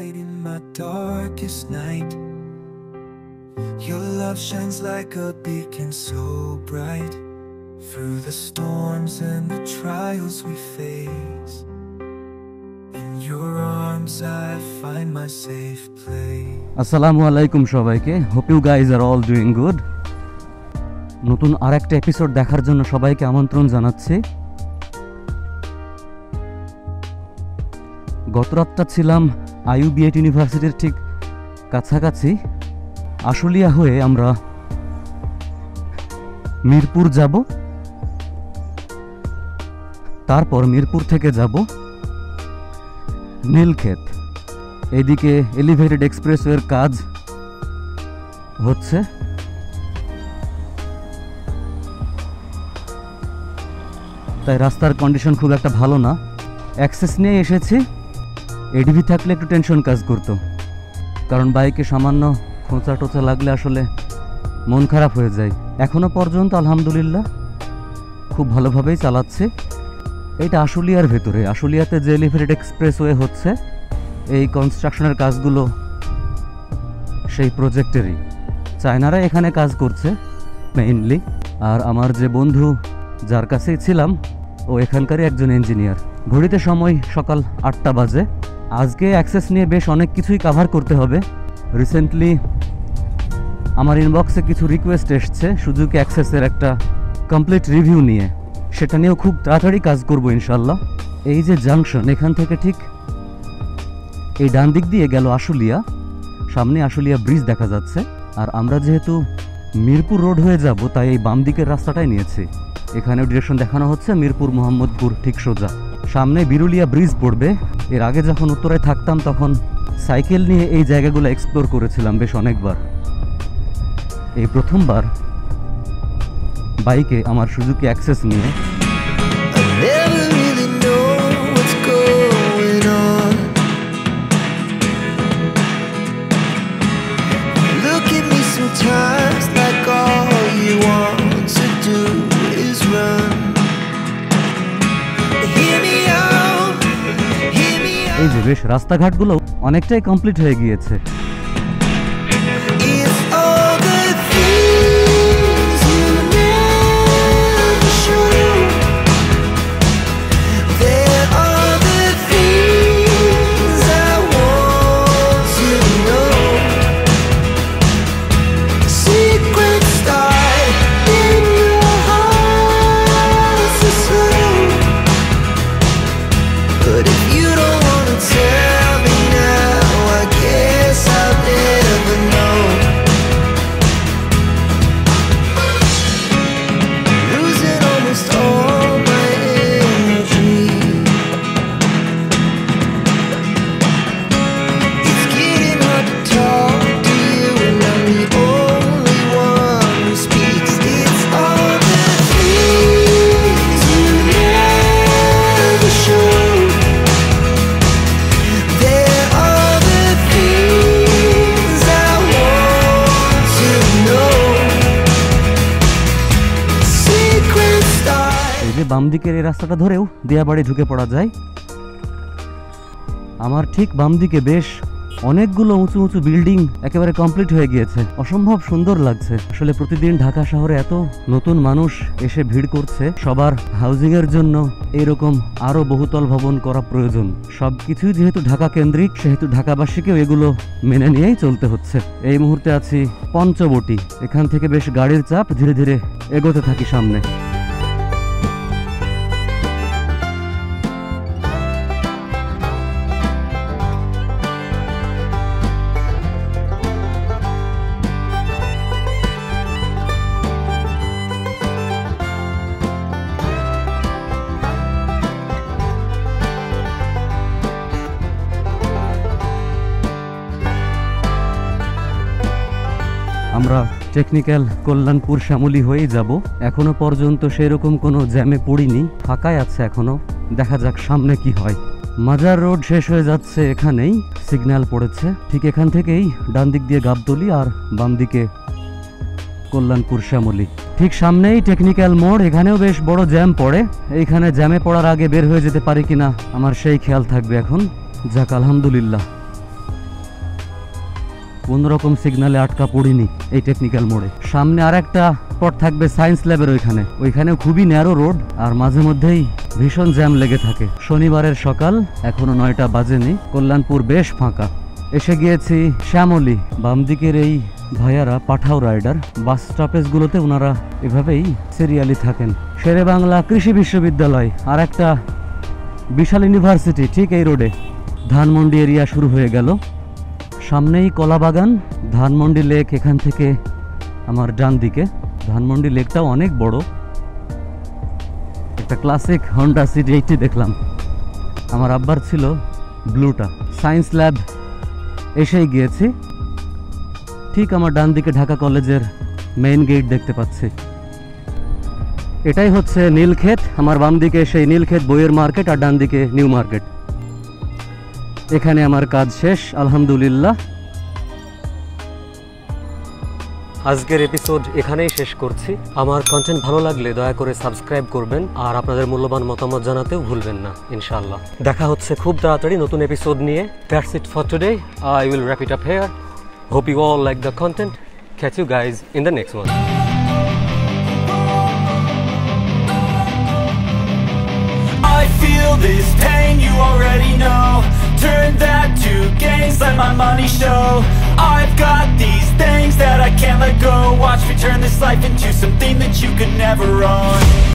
light in my darkest night. Your love shines like a beacon so bright. Through the storms and the trials we face, in your arms I find my safe place. Assalamu alaikum সবাইকে, hope you guys are all doing good. নতুন আরেকটা episode দেখার জন্য সবাইকে আমন্ত্রণ জানাচ্ছি। গত রাতটা ছিলাম IUB8 ইউনিভার্সিটির ঠিক কাছাকাছি। আশুলিয়া হয়ে আমরা মিরপুর যাব, তারপর মিরপুর থেকে যাব নীলক্ষেত। এদিকে এলিভেটেড এক্সপ্রেসওয়ের কাজ হচ্ছে, তাই রাস্তার কন্ডিশন খুব একটা ভালো না। অ্যাক্সেস নিয়ে এসেছি, এডিভি থাকলে একটু টেনশন কাজ করতো, কারণ বাইকে সামান্য খোঁচা টোচা লাগলে আসলে মন খারাপ হয়ে যায়। এখনও পর্যন্ত আলহামদুলিল্লাহ খুব ভালোভাবেই চালাচ্ছে। এইটা আশুলিয়ার ভেতরে, আশুলিয়াতে যে এলিভেটেড এক্সপ্রেসওয়ে হচ্ছে, এই কনস্ট্রাকশনের কাজগুলো সেই প্রজেক্টেরই। চায়নারা এখানে কাজ করছে মেইনলি। আর আমার যে বন্ধু যার কাছেই ছিলাম, ও এখানকারই একজন ইঞ্জিনিয়ার। ঘড়িতে সময় সকাল 8টা বাজে। আজকে অ্যাক্সেস নিয়ে বেশ অনেক কিছুই কাভার করতে হবে। রিসেন্টলি আমার ইনবক্সে কিছু রিকোয়েস্ট এসছে সুজুকি অ্যাক্সেসের একটা কমপ্লিট রিভিউ নিয়ে, সেটা নিয়েও খুব তাড়াতাড়ি কাজ করব ইনশাল্লাহ। এই যে জাংশন, এখান থেকে ঠিক এই ডান দিক দিয়ে গেল আশুলিয়া, সামনে আশুলিয়া ব্রিজ দেখা যাচ্ছে। আর আমরা যেহেতু মিরপুর রোড হয়ে যাব, তাই এই বাম দিকের রাস্তাটাই নিয়েছি। এখানেও ডিরেকশন দেখানো হচ্ছে মিরপুর মোহাম্মদপুর ঠিক সোজা। সামনে বিরুলিয়া ব্রিজ পড়বে। এর আগে যখন উত্তরায় থাকতাম তখন সাইকেল নিয়ে এই জায়গাগুলো এক্সপ্লোর করেছিলাম বেশ অনেকবার। এই প্রথমবার বাইকে আমার সুজুকি অ্যাক্সেস নিয়ে। এই যে বেশ রাস্তাঘাটগুলো অনেকটাই কমপ্লিট হয়ে গিয়েছে। বাম দিকের এই রাস্তাটা ধরেও দিয়াবাড়ি ঢুকে পড়া যায়। আমার ঠিক বাম দিকে বেশ অনেকগুলো উঁচু উঁচু বিল্ডিং একেবারে কমপ্লিট হয়ে গিয়েছে, অসম্ভব সুন্দর লাগছে। আসলে প্রতিদিন ঢাকা শহরে এত নতুন মানুষ এসে ভিড় করছে, সবার হাউজিং এর জন্য এরকম আরো বহুতল ভবন করা প্রয়োজন। সবকিছুই যেহেতু ঢাকা কেন্দ্রিক, সেহেতু ঢাকাবাসীকেও এগুলো মেনে নিয়েই চলতে হচ্ছে। এই মুহূর্তে আছি পঞ্চবটি, এখান থেকে বেশ গাড়ির চাপ, ধীরে ধীরে এগোতে থাকি সামনে। আমরা টেকনিক্যাল কল্যাণপুর শ্যামলী হয়েই যাব। এখনো পর্যন্ত সেরকম কোনো জ্যামে পড়িনি, ফাঁকাই আছে এখনো। দেখা যাক সামনে কি হয়। মাজার রোড শেষ হয়ে যাচ্ছে এখানেই, সিগন্যাল পড়েছে। ঠিক এখান থেকেই ডান দিক দিয়ে গাবতলী আর বাম দিকে কল্যাণপুর শ্যামলী। ঠিক সামনেই টেকনিক্যাল মোড়, এখানেও বেশ বড় জ্যাম পড়ে। এইখানে জ্যামে পড়ার আগে বের হয়ে যেতে পারি কিনা আমার সেই খেয়াল থাকবে এখন। যাক আলহামদুলিল্লাহ। কোনোরকম সিগনালে আটকা পড়িনি এই টেকনিক্যাল মোড়ে। সামনে আর একটা স্পট থাকবে সায়েন্স ল্যাবের ওইখানেও খুবই ন্যারো রোড, আর মাঝে মধ্যেই ভীষণ জ্যাম লেগে থাকে। শনিবারের সকাল, এখনো 9টা বাজেনি, কল্যাণপুর বেশ ফাঁকা। এসে গিয়েছি শ্যামলী। বাম দিকের এই ভাইয়ারা পাঠাও রাইডার, বাস স্টপেজগুলোতে ওনারা এভাবেই সিরিয়ালি থাকেন। শেরে বাংলা কৃষি বিশ্ববিদ্যালয় আর একটা বিশাল ইউনিভার্সিটি ঠিক এই রোডে। ধানমন্ডি এরিয়া শুরু হয়ে গেল, সামনেই কলাবাগান, ধানমন্ডি লেক এখান থেকে আমার ডান দিকে। ধানমন্ডি লেকটাও অনেক বড়। একটা ক্লাসিক হন্ডা সিটি 80 দেখলাম, আমার আব্বার ছিল ব্লুটা। সায়েন্স ল্যাব এসেই গিয়েছি, ঠিক আমার ডান দিকে ঢাকা কলেজের মেইন গেট দেখতে পাচ্ছি। এটাই হচ্ছে নীলক্ষেত, আমার বাম দিকে সেই নীলক্ষেত বইয়ের মার্কেট, আর ডান দিকে নিউ মার্কেট। এখানে আমার কাজ শেষ আলহামদুলিল্লাহ। আজকের এপিসোড এখানেই শেষ করছি। আমার কন্টেন্ট ভালো লাগলে দয়া করে সাবস্ক্রাইব করবেন, আর আপনাদের মূল্যবান মতামত জানাতেও ভুলবেন না। ইনশাআল্লাহ দেখা হচ্ছে খুব তাড়াতাড়ি নতুন এপিসোড নিয়ে। That's it for today, I will wrap it up here. Hope you all like the content. Catch you guys in the next one. I feel this pain, you already know. Turn that to gains, let my money show. I've got these things that I can't let go. Watch me turn this life into something that you could never own.